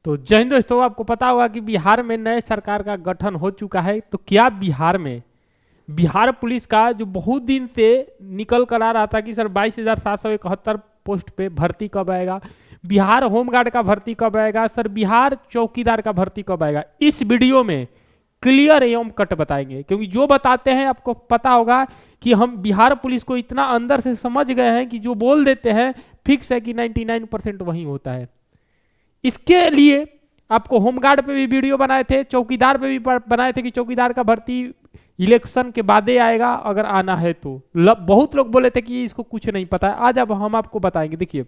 तो जय हिंद दोस्तों, आपको पता होगा कि बिहार में नए सरकार का गठन हो चुका है। तो क्या बिहार पुलिस का जो बहुत दिन से निकल कर आ रहा था कि सर 22,771 पोस्ट पे भर्ती कब आएगा, बिहार होमगार्ड का भर्ती कब आएगा, सर बिहार चौकीदार का भर्ती कब आएगा, इस वीडियो में क्लियर एवं कट बताएंगे। क्योंकि जो बताते हैं आपको पता होगा कि हम बिहार पुलिस को इतना अंदर से समझ गए हैं कि जो बोल देते हैं फिक्स है कि 99% वही होता है। इसके लिए आपको होमगार्ड पे भी वीडियो बनाए थे, चौकीदार पे भी बनाए थे कि चौकीदार का भर्ती इलेक्शन के बाद ही आएगा अगर आना है तो। बहुत लोग बोले थे कि इसको कुछ नहीं पता है, आज अब हम आपको बताएंगे। देखिए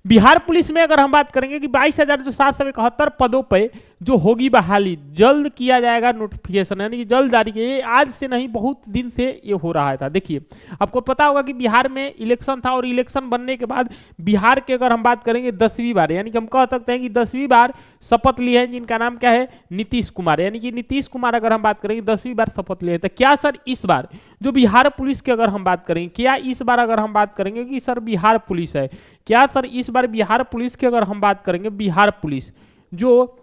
बिहार पुलिस में अगर हम बात करेंगे कि 22,771 पदों पे जो होगी बहाली जल्द किया जाएगा नोटिफिकेशन, यानी कि जल्द जारी किया। ये आज से नहीं, बहुत दिन से ये हो रहा था। देखिए आपको पता होगा कि बिहार में इलेक्शन था और इलेक्शन बनने के बाद बिहार के अगर हम बात करेंगे 10वीं बार, यानी कि हम कह सकते हैं कि 10वीं बार शपथ लिए हैं, जिनका नाम क्या है, नीतीश कुमार। यानी कि नीतीश कुमार अगर हम बात करेंगे 10वीं बार शपथ लिए हैं। तो क्या सर इस बार जो बिहार पुलिस की अगर हम बात करेंगे, क्या इस बार अगर हम बात करेंगे कि सर बिहार पुलिस है, क्या सर इस बार बिहार पुलिस की अगर हम बात करेंगे, बिहार पुलिस जो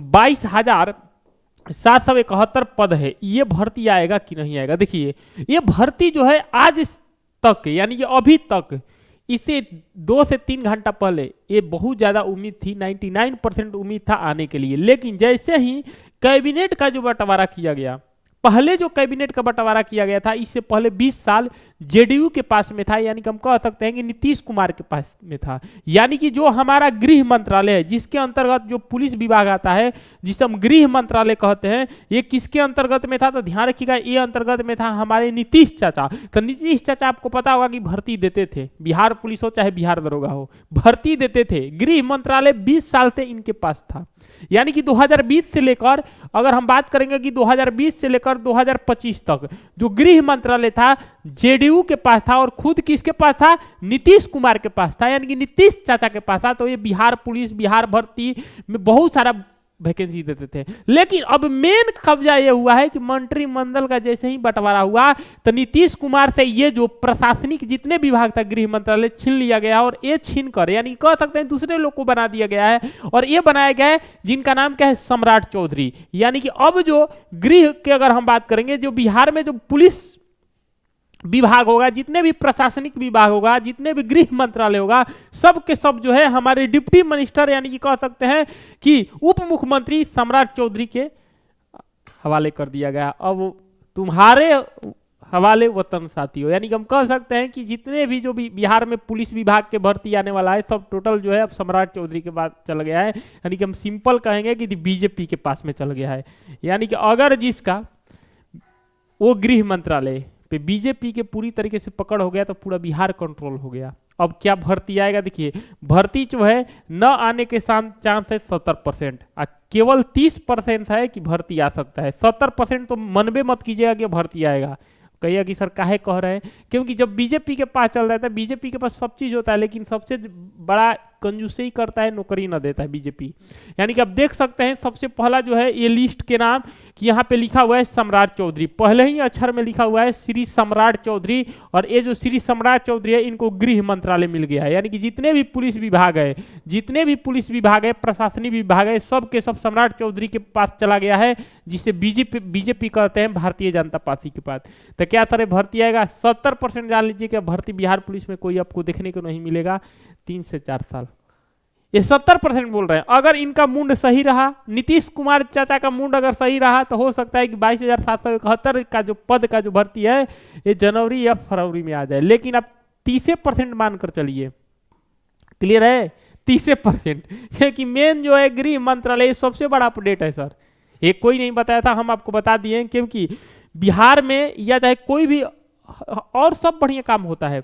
22,771 पद है, ये भर्ती आएगा कि नहीं आएगा। देखिए ये भर्ती जो है आज तक, यानी कि अभी तक, इसे 2 से 3 घंटा पहले ये बहुत ज़्यादा उम्मीद थी, 99% उम्मीद था आने के लिए। लेकिन जैसे ही कैबिनेट का जो बंटवारा किया गया, पहले जो कैबिनेट का बंटवारा किया गया था, इससे पहले 20 साल जेडीयू के पास में था, यानी कि हम कह सकते हैं कि नीतीश कुमार के पास में था। यानी कि जो हमारा गृह मंत्रालय है, जिसके अंतर्गत जो पुलिस विभाग आता है, जिसे हम गृह मंत्रालय कहते हैं, ये किसके अंतर्गत में था, तो ध्यान रखिएगा, ये अंतर्गत में था हमारे नीतीश चाचा। तो नीतीश चाचा आपको पता होगा कि भर्ती देते थे, बिहार पुलिस हो चाहे बिहार दरोगा हो, भर्ती देते थे। गृह मंत्रालय 20 साल से इनके पास था। यानी कि 2020 से लेकर, अगर हम बात करेंगे कि 2020 से लेकर 2025 तक जो गृह मंत्रालय था जेडीयू के पास था, और खुद किसके पास था, नीतीश कुमार के पास था, यानी कि नीतीश चाचा के पास था। तो ये बिहार पुलिस, बिहार भर्ती में बहुत सारा वैकेंसी देते थे। लेकिन अब मेन कब्जा ये हुआ है कि मंत्रिमंडल का जैसे ही बंटवारा हुआ तो नीतीश कुमार से ये जो प्रशासनिक जितने विभाग था गृह मंत्रालय छीन लिया गया, और ये छीन कर, यानी कह सकते हैं दूसरे लोग को बना दिया गया है। और ये बनाया गया है जिनका नाम क्या है, सम्राट चौधरी। यानी कि अब जो गृह के अगर हम बात करेंगे, जो बिहार में जो पुलिस विभाग होगा, जितने भी प्रशासनिक विभाग होगा, जितने भी गृह मंत्रालय होगा, सब के सब जो है हमारे डिप्टी मिनिस्टर, यानी कि कह सकते हैं कि उप मुख्यमंत्री सम्राट चौधरी के हवाले कर दिया गया। अब तुम्हारे हवाले वतन साथियों, यानी कि हम कह सकते हैं कि जितने भी जो भी बिहार में पुलिस विभाग के भर्ती आने वाला है, सब टोटल जो है अब सम्राट चौधरी के पास चल गया है। यानी कि हम सिंपल कहेंगे कि बीजेपी के पास में चल गया है। यानी कि अगर जिसका वो गृह मंत्रालय पे बीजेपी के पूरी तरीके से पकड़ हो गया तो पूरा बिहार कंट्रोल हो गया। अब क्या भर्ती आएगा, देखिए भर्ती जो है न आने के चांस है 70%, केवल 30% है कि भर्ती आ सकता है। 70% तो मनबे मत कीजिएगा कि भर्ती आएगा। कहिए कि सर काहे कह रहे हैं, क्योंकि जब बीजेपी के पास चल जाता है, बीजेपी के पास सब चीज़ होता है, लेकिन सबसे बड़ा कंजूसी करता है, नौकरी न देता है बीजेपी। यानी कि आप देख सकते हैं सबसे पहला जो है ये लिस्ट के नाम कि यहाँ पे लिखा हुआ है सम्राट चौधरी, पहले ही अक्षर में लिखा हुआ है श्री सम्राट चौधरी। और ये जो श्री सम्राट चौधरी है, इनको गृह मंत्रालय मिल गया है। यानी कि जितने भी पुलिस विभाग है, प्रशासनिक विभाग है, सब के सब सम्राट चौधरी के पास चला गया है, जिसे बीजेपी कहते हैं, भारतीय जनता पार्टी के पास। तो क्या तरह भर्ती आएगा, 70% जान लीजिए कि भर्ती बिहार पुलिस में कोई आपको देखने को नहीं मिलेगा 3 से 4 साल। ये 70% बोल रहे हैं। अगर इनका मूड सही रहा, नीतीश कुमार चाचा का मूड अगर सही रहा, तो हो सकता है कि 22,771 का जो पद का जो भर्ती है ये जनवरी या फरवरी में आ जाए। लेकिन आप 30% मानकर चलिए, क्लियर है, 30%, क्योंकि मेन जो है गृह मंत्रालय सबसे बड़ा अपडेट है सर। ये कोई नहीं बताया था, हम आपको बता दिए, क्योंकि बिहार में या चाहे कोई भी और सब बढ़िया काम होता है,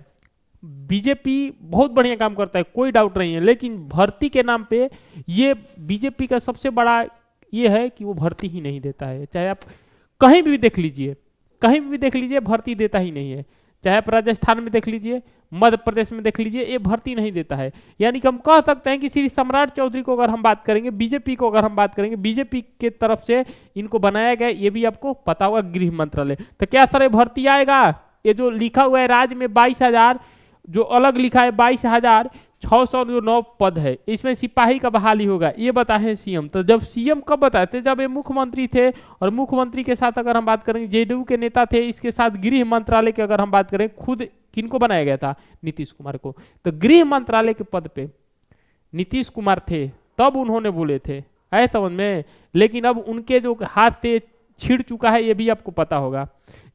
बीजेपी बहुत बढ़िया काम करता है, कोई डाउट नहीं है। लेकिन भर्ती के नाम पे ये बीजेपी का सबसे बड़ा ये है कि वो भर्ती ही नहीं देता है। चाहे आप कहीं भी देख लीजिए, भर्ती देता ही नहीं है। चाहे आप राजस्थान में देख लीजिए, मध्य प्रदेश में देख लीजिए, ये भर्ती नहीं देता है। यानी कि हम कह सकते हैं कि श्री सम्राट चौधरी को अगर हम बात करेंगे, बीजेपी को अगर हम बात करेंगे, बीजेपी के तरफ से इनको बनाया गया, ये भी आपको पता होगा, गृह मंत्रालय। तो क्या सर ये भर्ती आएगा? ये जो लिखा हुआ है राज्य में 22,000, जो अलग लिखा है 22,000 609 पद है, इसमें सिपाही का बहाली होगा, ये बताए सीएम। तो जब सीएम कब बताए थे, जब ये मुख्यमंत्री थे, और मुख्यमंत्री के साथ अगर हम बात करेंगे जेडीयू के नेता थे, इसके साथ गृह मंत्रालय की अगर हम बात करें, खुद किनको बनाया गया था, नीतीश कुमार को। तो गृह मंत्रालय के पद पे नीतीश कुमार थे, तब उन्होंने बोले थे, ऐ समझ में। लेकिन अब उनके जो हाथ से छिड़ चुका है, ये भी आपको पता होगा।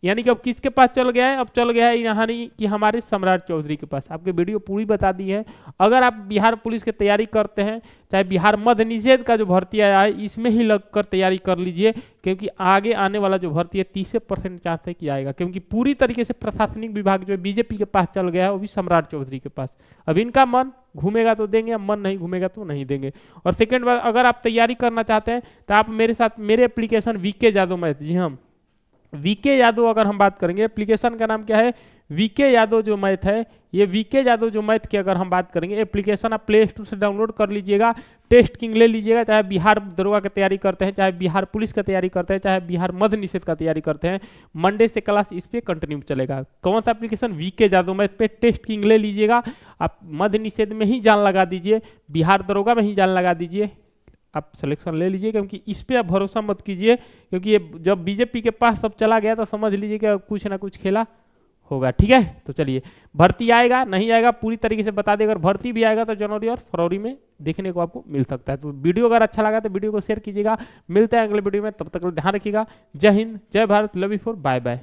यानी कि अब किसके पास चल गया है, अब चल गया है यहाँ नहीं कि हमारे सम्राट चौधरी के पास। आपके वीडियो पूरी बता दी है। अगर आप बिहार पुलिस की तैयारी करते हैं, चाहे बिहार मद्य निषेध का जो भर्ती आया है, इसमें ही लगकर तैयारी कर लीजिए, क्योंकि आगे आने वाला जो भर्ती है 30% चांस है कि आएगा, क्योंकि पूरी तरीके से प्रशासनिक विभाग जो है बीजेपी के पास चल गया है, वो भी सम्राट चौधरी के पास। अब इनका मन घूमेगा तो देंगे, मन नहीं घूमेगा तो नहीं देंगे। और सेकेंड बात, अगर आप तैयारी करना चाहते हैं तो आप मेरे साथ मेरे एप्लीकेशन वीके यादव मैथ, जी हाँ वीके यादव, अगर हम बात करेंगे एप्लीकेशन का नाम क्या है, वीके यादव जो मैथ है, ये वीके यादव जो मैथ की अगर हम बात करेंगे, एप्लीकेशन आप प्ले स्टोर से डाउनलोड कर लीजिएगा, टेस्ट किंग ले लीजिएगा। चाहे बिहार दरोगा की तैयारी करते हैं, चाहे बिहार पुलिस की तैयारी करते हैं, चाहे बिहार मद्य निषेध का तैयारी करते हैं, मंडे से क्लास इस पर कंटिन्यू चलेगा। कौन सा एप्लीकेशन, वीके यादव मैथ पे टेस्ट किंग ले लीजिएगा। आप मद्य निषेध में ही जान लगा दीजिए, बिहार दरोगा में ही जान लगा दीजिए, आप सिलेक्शन ले लीजिए। क्योंकि इस पे आप भरोसा मत कीजिए, क्योंकि ये जब बीजेपी के पास सब चला गया तो समझ लीजिए कि कुछ ना कुछ खेला होगा। ठीक है, तो चलिए, भर्ती आएगा नहीं आएगा पूरी तरीके से बता दें। अगर भर्ती भी आएगा तो जनवरी और फरवरी में देखने को आपको मिल सकता है। तो वीडियो अगर अच्छा लगा तो वीडियो को शेयर कीजिएगा। मिलते हैं अगले वीडियो में, तब तक ध्यान रखिएगा। जय हिंद, जय Bharat, love you for, bye bye.